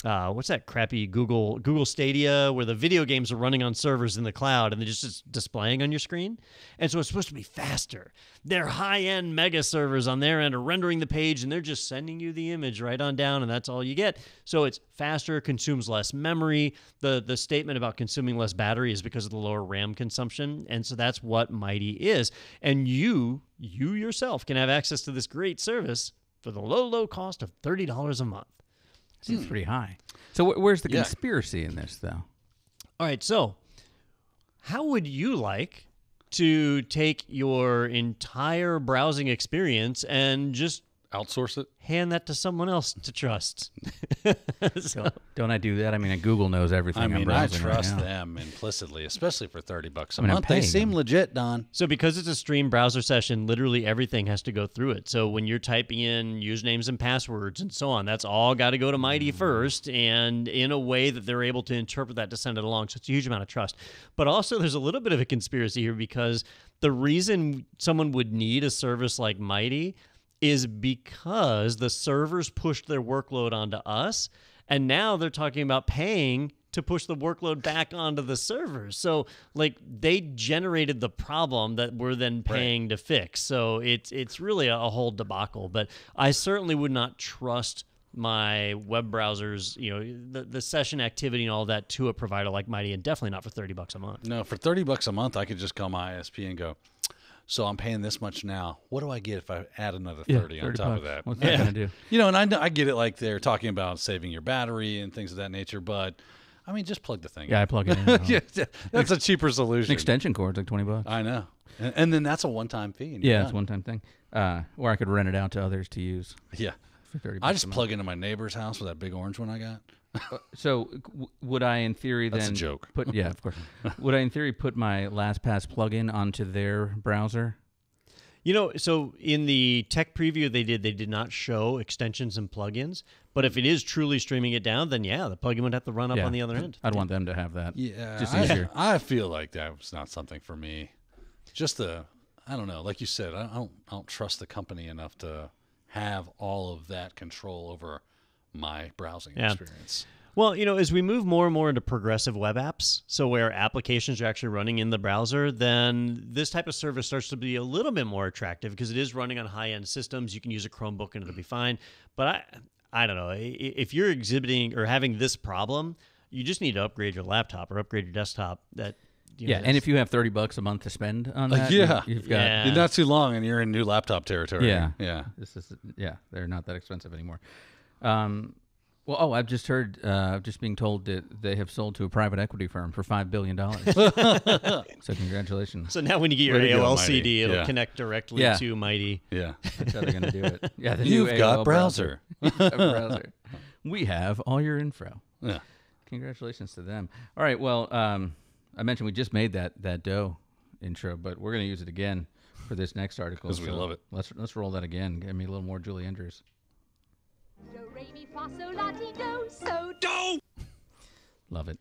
what's that crappy Google Stadia, where the video games are running on servers in the cloud and they're just displaying on your screen. And so it's supposed to be faster. Their high-end mega servers on their end are rendering the page, and they're just sending you the image right on down, and that's all you get. So it's faster, consumes less memory. The statement about consuming less battery is because of the lower RAM consumption, and so that's what Mighty is. And you yourself can have access to this great service for the low cost of $30 a month. Seems pretty high. So where's the conspiracy in this, though? All right, so how would you like to take your entire browsing experience and just outsource it? Hand that to someone else to trust. Don't I do that? I mean, Google knows everything. I mean, I'm I browsing trust right now. them implicitly, especially for $30 a I'm month. They paying seem them. legit, Don. So because it's a stream browser session, literally everything has to go through it. So when you're typing in usernames and passwords and so on, that's all got to go to Mighty first, and in a way that they're able to interpret that to send it along. So it's a huge amount of trust. But also there's a little bit of a conspiracy here, because the reason someone would need a service like Mighty is because the servers pushed their workload onto us, and now they're talking about paying to push the workload back onto the servers. So, like, they generated the problem that we're then paying to fix. So it's really a whole debacle. But I certainly would not trust my web browsers, the session activity and all that, to a provider like Mighty, and definitely not for $30 a month. No, for $30 a month, I could just call my ISP and go, So I'm paying this much now. What do I get if I add another 30 on top of that? What's that going to do? You know, and I get it, like they're talking about saving your battery and things of that nature, but I mean, just plug the thing in. Yeah, I plug it in. Yeah, that's a cheaper solution. An extension cord's like $20. I know. And then that's a one-time fee. And Yeah, it's a one-time thing. Or I could rent it out to others to use. Yeah. For 30 I just plug into my neighbor's house with that big orange one I got. So would I, in theory, then... That's a joke. Yeah, of course. Would I, in theory, put my LastPass plugin onto their browser? You know, so in the tech preview they did not show extensions and plugins. But if it is truly streaming it down, then yeah, the plugin would have to run up on the other end. I'd want them to have that. Yeah, just easier. I feel like that was not something for me. Just I don't know. Like you said, I don't trust the company enough to have all of that control over my browsing experience. Well, you know, as we move more and more into progressive web apps, so where applications are actually running in the browser, then this type of service starts to be a little bit more attractive because it is running on high-end systems. You can use a Chromebook and it'll be fine. But I don't know. If you're exhibiting or having this problem, you just need to upgrade your laptop or upgrade your desktop. And if you have $30 a month to spend on that, you've got You're not too long and you're in new laptop territory. Yeah. This is they're not that expensive anymore. I've just heard, just being told that they have sold to a private equity firm for $5 billion. So congratulations. So now when you get your AOL CD, it'll connect directly to Mighty. Yeah. That's how they're going to do it. Yeah, the You've new got AOL browser. browser. We have all your info. Yeah. Congratulations to them. All right, well, I mentioned we just made that dough intro, but we're going to use it again for this next article. Because we love it. Let's roll that again. Give me a little more Julie Andrews. Do, re, mi, fa, sol, la, ti, do, so, do. Love it.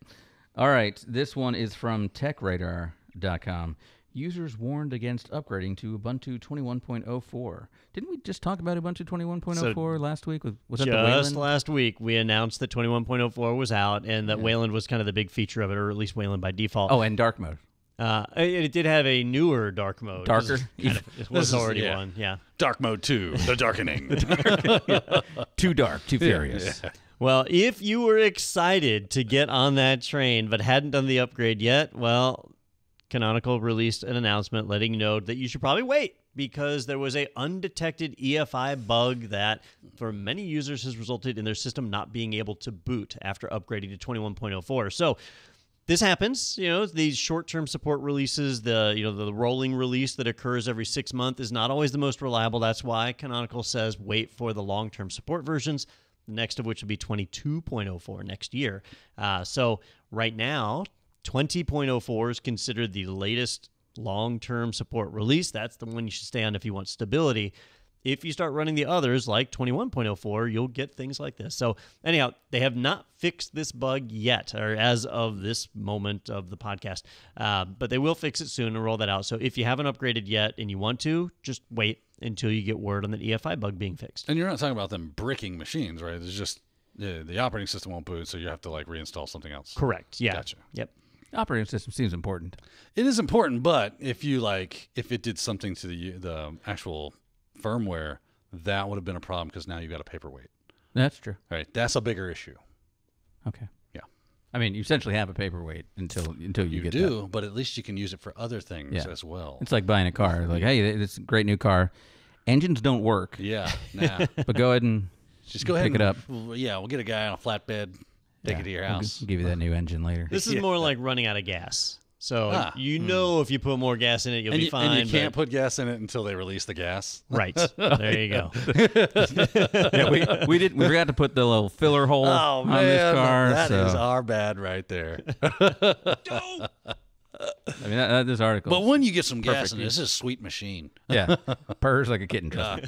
All right, this one is from TechRadar.com. Users warned against upgrading to Ubuntu 21.04. Didn't we just talk about Ubuntu 21.04 last week? Was that the Wayland? Just last week, we announced that 21.04 was out and that Wayland was kind of the big feature of it, or at least Wayland by default. Oh, and dark mode. It did have a newer dark mode. Darker? It was already one, Dark mode 2, the darkening. Too dark, too furious. Yeah. Well, if you were excited to get on that train but hadn't done the upgrade yet, well, Canonical released an announcement letting you know that you should probably wait because there was a undetected EFI bug that for many users has resulted in their system not being able to boot after upgrading to 21.04. So this happens, these short-term support releases, the rolling release that occurs every 6 months is not always the most reliable. That's why Canonical says wait for the long-term support versions, the next of which will be 22.04 next year. So right now, 20.04 is considered the latest long-term support release. That's the one you should stay on if you want stability. If you start running the others, like 21.04, you'll get things like this. So anyhow, they have not fixed this bug yet, or as of this moment of the podcast. But they will fix it soon and roll that out. So if you haven't upgraded yet and you want to, just wait until you get word on the EFI bug being fixed. And you're not talking about them bricking machines, right? It's just the operating system won't boot, so you have to reinstall something else. Correct. Yeah. Gotcha. Yep. Operating system seems important. It is important, but if it did something to the actual firmware, that would have been a problem because now you've got a paperweight. That's true. All right, that's a bigger issue. Okay. Yeah. I mean, you essentially have a paperweight until you get do, that. But at least you can use it for other things as well. It's like buying a car. Like, hey, it's a great new car. Engines don't work. Yeah. Nah. But go ahead and just go ahead pick it up. We'll get a guy on a flatbed, take it to your house. We'll give you that new engine later. This is more like running out of gas. So if you put more gas in it, you'll be fine. And you can't put gas in it until they release the gas. Right. There you go. We forgot to put the little filler hole on this car. That is our bad right there. I mean, this article. But when you get some gas in it, this is a sweet machine. Yeah. Purrs like a kitten. All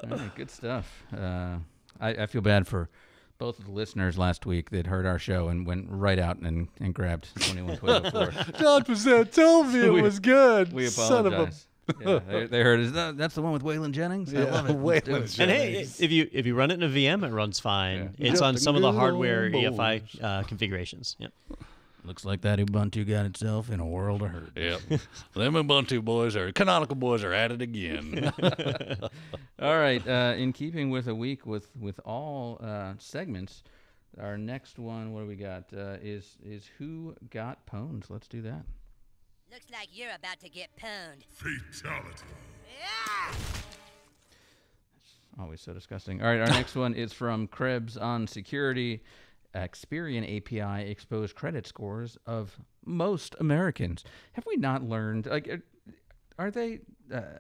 right, good stuff. I feel bad for both of the listeners last week that heard our show and went right out and grabbed 21.04. John Percent told me it was good. We apologize. They heard it. That's the one with Waylon Jennings. I love it. Waylon and hey, if you run it in a VM, it runs fine. Yeah. It's on some of the hardware EFI configurations. Yep. Looks like that Ubuntu got itself in a world of hurt. Yep. Them Ubuntu Canonical boys are at it again. All right. In keeping with a week with all segments, our next one, what do we got, is Who Got Pwned? Let's do that. Looks like you're about to get pwned. Fatality. Yeah! Always so disgusting. All right, our next one is from Krebs on security. Experian API exposed credit scores of most Americans. Have we not learned? Like, are they?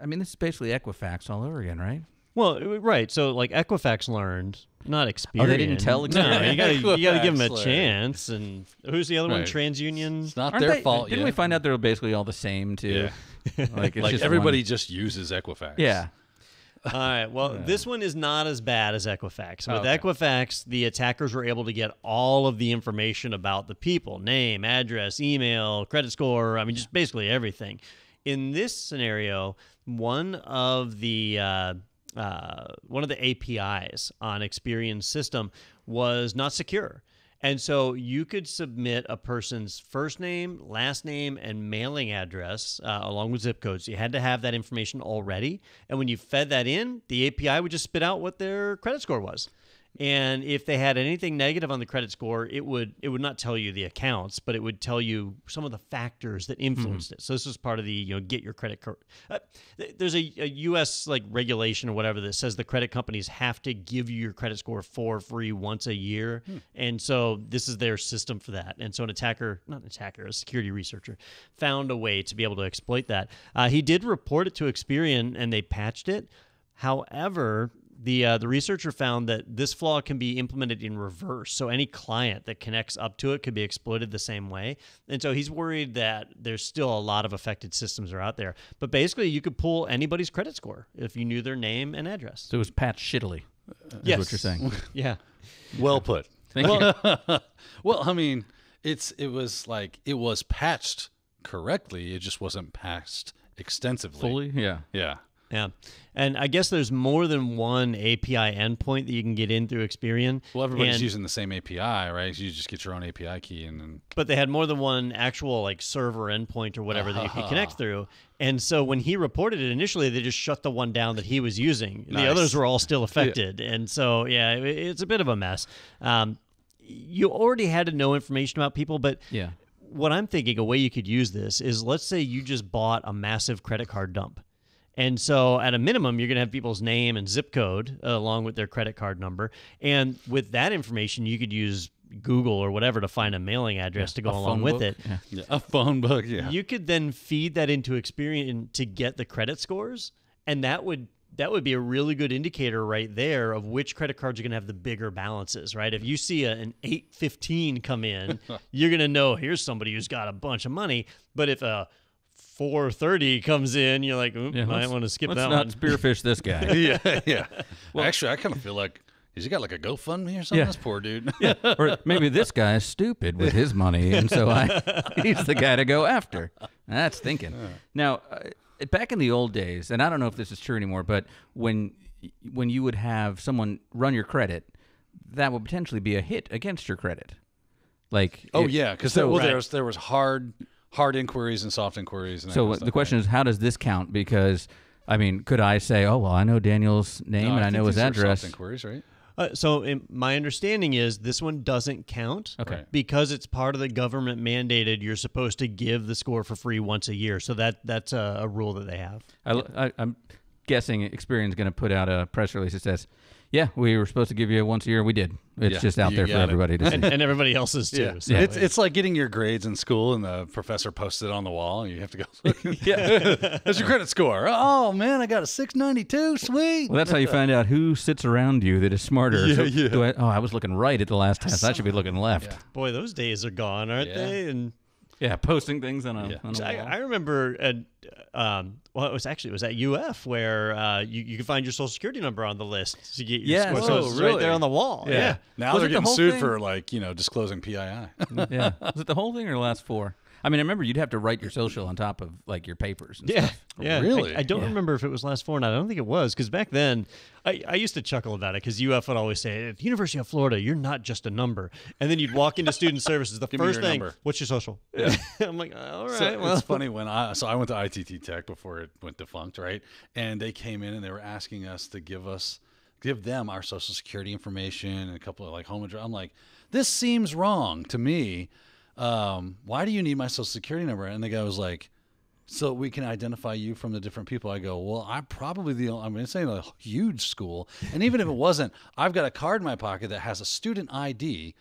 I mean, this is basically Equifax all over again, right? Well, right. So, like, Equifax learned, not Experian. Oh, they didn't tell No, you gotta give them a Equifax chance. And who's the other one? Right. TransUnion. It's not Aren't their they- fault Didn't yet. we find out they're basically all the same too? Yeah. Like, it's Like just everybody one- just uses Equifax. Yeah. All right. Well, this one is not as bad as Equifax. With Okay. Equifax, the attackers were able to get all of the information about the people: name, address, email, credit score. I mean, just basically everything. In this scenario, one of the APIs on Experian's system was not secure. And so you could submit a person's first name, last name, and mailing address along with zip codes. You had to have that information already. And when you fed that in, the API would just spit out what their credit score was. And if they had anything negative on the credit score, it would not tell you the accounts, but it would tell you some of the factors that influenced it. So this is part of the get your credit card. There's a U.S. like regulation or whatever that says the credit companies have to give you your credit score for free once a year, and so this is their system for that. And so a security researcher found a way to be able to exploit that. He did report it to Experian, and they patched it. However, the researcher found that this flaw can be implemented in reverse. So any client that connects up to it could be exploited the same way. And so he's worried that there's still a lot of affected systems are out there. But basically, you could pull anybody's credit score if you knew their name and address. So it was patched shittily. Yes. Is what you're saying. Yeah. Well put. Thank you. Well, I mean, it was patched correctly. It just wasn't patched extensively. Fully? Yeah. Yeah. Yeah. And I guess there's more than one API endpoint that you can get in through Experian. Well, everybody's And- using the same API, right? You just get your own API key and then But they had more than one actual like server endpoint or whatever that you could connect through. And so when he reported it initially, they just shut the one down that he was using. Nice. The others were all still affected. And so, yeah, it's a bit of a mess. You already had to know information about people, but Yeah. what I'm thinking, a way you could use this is, let's say you just bought a massive credit card dump. And so at a minimum, you're going to have people's name and zip code along with their credit card number. And with that information, you could use Google or whatever to find a mailing address to go along with it. Yeah. a phone book. Yeah. You could then feed that into Experian to get the credit scores, and that would be a really good indicator right there of which credit cards are going to have the bigger balances, right? If you see an 815 come in, you're going to know here's somebody who's got a bunch of money. But if a 430 comes in, you're like, Yeah, might want to skip that let's one. not spearfish this guy. yeah. Well, actually, I kind of feel like, has he got like a GoFundMe or something? Yeah. This poor dude. Yeah. Or maybe this guy is stupid with his money, and so he's the guy to go after. That's thinking. Now, back in the old days, and I don't know if this is true anymore, but when you would have someone run your credit, that would potentially be a hit against your credit. Like, Yeah, because there was hard inquiries and soft inquiries. And that so kind of the stuff, question right? is, how does this count? Because I mean, could I say, oh well, I know Daniel's name and I know his these are address? Soft inquiries, right? My understanding is this one doesn't count Okay. because it's part of the government mandated you're supposed to give the score for free once a year. So that's a rule that they have. I'm guessing Experian's going to put out a press release that says, yeah, we were supposed to give you once a year. We did. It's Yeah, just out you there for got it. everybody to see. And everybody else's too. Yeah. So It's like getting your grades in school and the professor posts it on the wall and you have to go look. Yeah. That's your credit score. Oh man, I got a 692. Sweet. Well, that's how you find out who sits around you that is smarter. Yeah, yeah. I was looking right at the last test. I should be looking left. boy, those days are gone, aren't Yeah. they? And Yeah, posting things on a, Yeah. on a wall. I remember at it was at UF where you could find your social security number on the list to get your Yeah. score. So Oh, it's right really? there on the wall. Yeah. Now Was they're it the getting whole sued thing? for disclosing PII. Yeah. Was it the whole thing or the last four? I mean, I remember you'd have to write your social on top of like your papers and Yeah, stuff. yeah. Really? I don't remember if it was last four or not. I don't think it was because back then I used to chuckle about it because UF would always say, at the University of Florida, you're not just a number. And then you'd walk into student services. The Give me first your thing, number. what's your social? Yeah. I'm like, all right. So well, it's funny when I went to ITT Tech before it went defunct, right? And they came in and they were asking us to give them our social security information and a couple of like home address. I'm like, this seems wrong to me. Why do you need my social security number? And the guy was like, so we can identify you from the different people. I go, well, I'm probably the only, I mean, it's saying a huge school. And even if it wasn't, I've got a card in my pocket that has a student ID,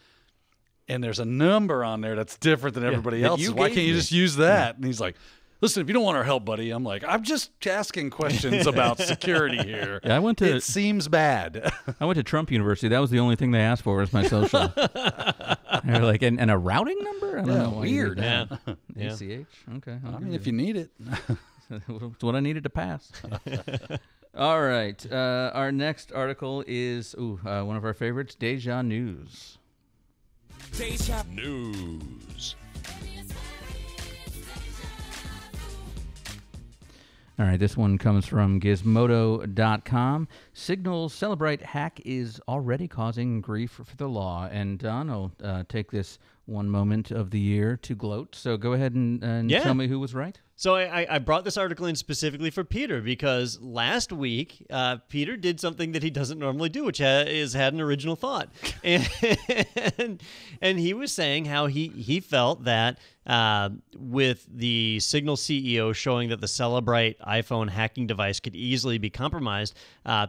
and there's a number on there that's different than everybody else's. Why can't you just use that? And he's like, listen, if you don't want our help, buddy, I'm like, I'm just asking questions about security here. Yeah, it seems bad. I went to Trump University. That was the only thing they asked for was my social. They're like, and a routing number? I don't know. Weird. Yeah. ACH? Okay. I mean, if you need it. It's what I needed to pass. All right. Our next article is one of our favorites, Deja News. Deja News. All right, this one comes from Gizmodo.com. Signal's Cellebrite hack is already causing grief for the law. And Don will take this one moment of the year to gloat. So go ahead and tell me who was right. So I brought this article in specifically for Peter because last week Peter did something that he doesn't normally do, which is had an original thought. And he was saying how he felt that with the Signal CEO showing that the Cellebrite iPhone hacking device could easily be compromised,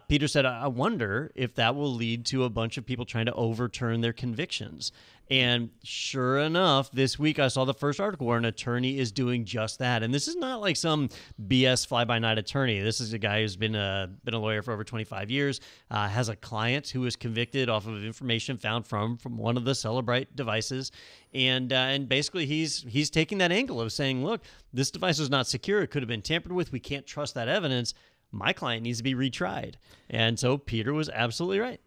Peter said, I wonder if that will lead to a bunch of people trying to overturn their convictions. And sure enough, this week I saw the first article where an attorney is doing just that. And this is not like some BS fly-by-night attorney. This is a guy who's been a lawyer for over 25 years, has a client who was convicted off of information found from one of the Cellebrite devices. And basically he's taking that angle of saying, look, this device was not secure. It could have been tampered with. We can't trust that evidence. My client needs to be retried. And so Peter was absolutely right.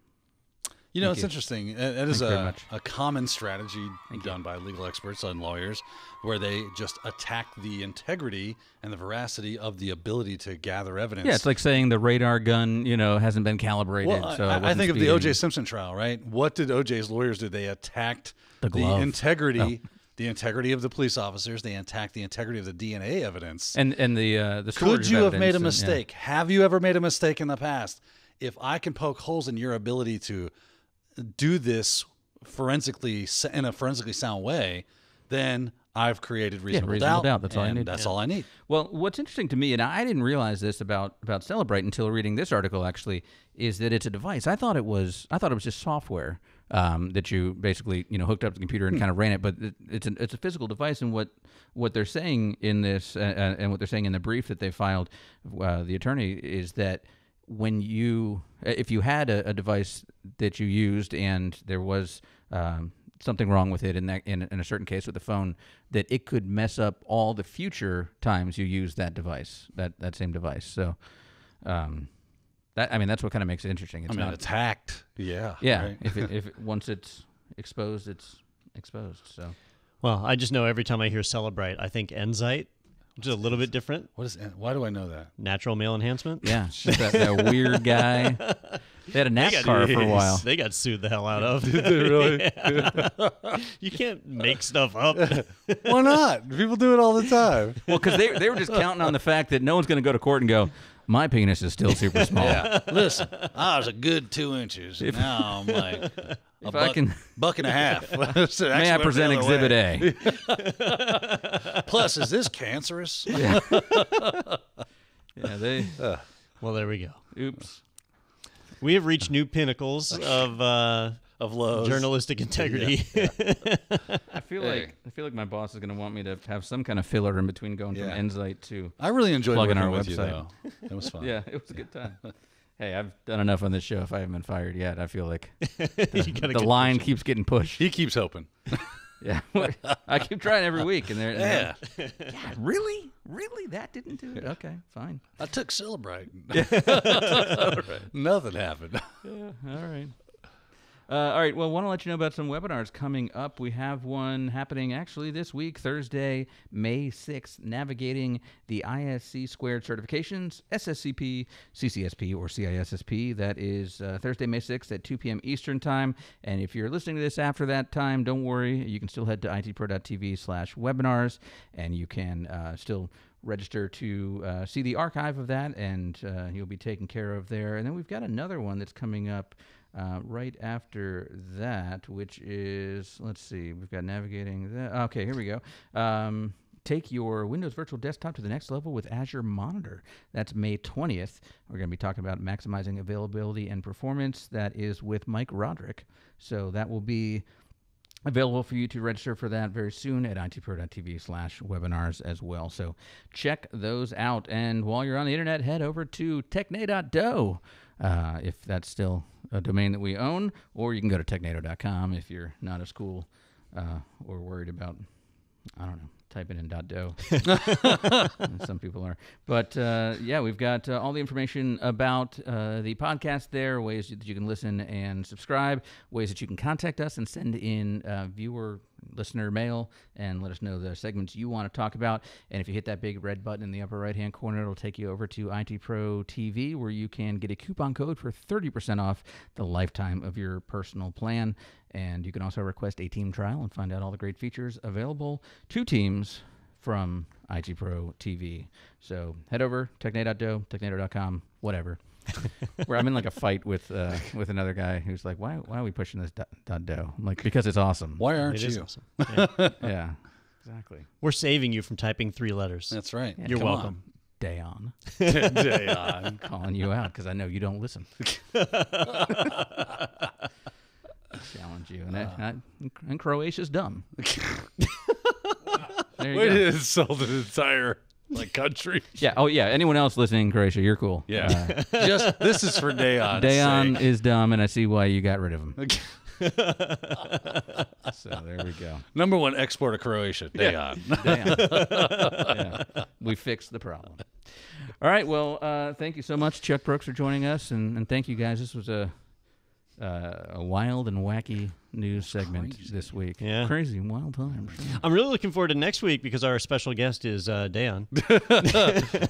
You know, it's interesting. It is a common strategy done by legal experts and lawyers where they just attack the integrity and the veracity of the ability to gather evidence. Yeah, it's like saying the radar gun, hasn't been calibrated. Well, so I think of the O.J. Simpson trial, right? What did O.J.'s lawyers do? They attacked the integrity. Oh. The integrity of the police officers. They attacked the integrity of the DNA evidence. And the storage Could you of have made a mistake? Have you ever made a mistake in the past? If I can poke holes in your ability to do this in a forensically sound way, then I've created reasonable doubt. That's all I need. That's all I need. Well, what's interesting to me, and I didn't realize this about Cellebrite until reading this article, actually, is that it's a device. I thought it was just software that you basically hooked up to the computer and kind of ran it, but it's a physical device. And what they're saying in this and what they're saying in the brief that they filed, the attorney, is that if you had a device that you used and there was something wrong with it in a certain case with the phone, that it could mess up all the future times you use that device, that same device. So that's what kind of makes it interesting. It's hacked. Yeah. Right? if once it's exposed, it's exposed. So. Well, I just know every time I hear Cellebrite, I think Enzyte, which is a little bit different. Why do I know that? Natural male enhancement? Yeah, that weird guy. They had a NASCAR for a while. They got sued the hell out of. Did they really? Yeah. You can't make stuff up. Why not? People do it all the time. Well, because they were just counting on the fact that no one's going to go to court and go, my penis is still super small. Yeah. Listen, I was a good 2 inches. Now I'm like buck and a half. So may I present Exhibit A? Plus, is this cancerous? Yeah. Well, there we go. Oops. We have reached new pinnacles of lows. Journalistic integrity. Yeah. I feel like my boss is going to want me to have some kind of filler in between going from Enzyte to I really enjoyed plugging our with website. You, though. It was fun. Yeah, it was a good time. Hey, I've done enough on this show. If I haven't been fired yet, I feel like the line keeps getting pushed. He keeps hoping. Yeah, I keep trying every week, and they're God, really, that didn't do it. Okay, fine. I took Cellebrite. Nothing happened. Yeah, all right. All right, well, I want to let you know about some webinars coming up. We have one happening actually this week, Thursday, May 6th, navigating the ISC squared certifications, SSCP, CCSP, or CISSP. That is Thursday, May 6th at 2 p.m. Eastern Time. And if you're listening to this after that time, don't worry. You can still head to itpro.tv/webinars, and you can still register to see the archive of that, and you'll be taken care of there. And then we've got another one that's coming up right after that, which is, let's see, we've got navigating that. Okay, here we go. take your Windows Virtual Desktop to the next level with Azure Monitor. That's May 20th. We're going to be talking about maximizing availability and performance. That is with Mike Roderick. So that will be available for you to register for that very soon at itpro.tv/webinars as well. So check those out. And while you're on the internet, head over to technado.do. If that's still a domain that we own, or you can go to technado.com if you're not as cool or worried about, I don't know, typing in .do. Some people are. But, yeah, we've got all the information about the podcast there, ways that you can listen and subscribe, ways that you can contact us and send in listener mail and let us know the segments you want to talk about. And if you hit that big red button in the upper right-hand corner, it'll take you over to IT Pro TV, where you can get a coupon code for 30% off the lifetime of your personal plan. And you can also request a team trial and find out all the great features available to teams from IT Pro TV. So head over, technado.do, technado.com, whatever. Where I'm in like a fight with another guy who's like, why are we pushing this .do? I'm like, because it's awesome. Why aren't It is you? awesome. Yeah, exactly. We're saving you from typing 3 letters. That's right. You're Come welcome. Day on. Day on. Calling you out because I know you don't listen. Challenge you. And Croatia's dumb. There you We go. just sold an entire country. Yeah. Oh, yeah. Anyone else listening in Croatia, you're cool. Yeah. Just this is for Deon. Dayon is dumb, and I see why you got rid of him. So there we go. Number 1 export of Croatia. Deon. Yeah. We fixed the problem. All right. Well, thank you so much, Chuck Brooks, for joining us, and thank you guys. This was a wild and wacky news segment this week. Yeah. Crazy, wild times. I'm really looking forward to next week because our special guest is Dayon.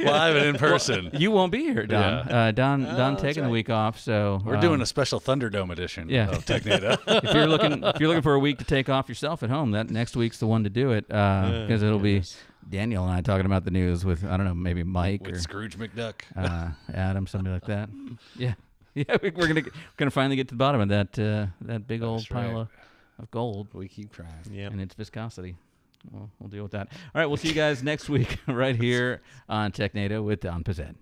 Live and in person. You won't be here, Don. Yeah. Don taking the week off, so We're doing a special Thunderdome edition of Technado. if you're looking for a week to take off yourself at home, that next week's the one to do it because it'll be Daniel and I talking about the news with, I don't know, maybe Mike With or Scrooge McDuck. Adam, somebody like that. Yeah. Yeah, we're gonna finally get to the bottom of that big old pile of gold. We keep trying. Yeah. And its viscosity. We'll deal with that. All right, we'll see you guys next week right here on Technado with Don Pizzette.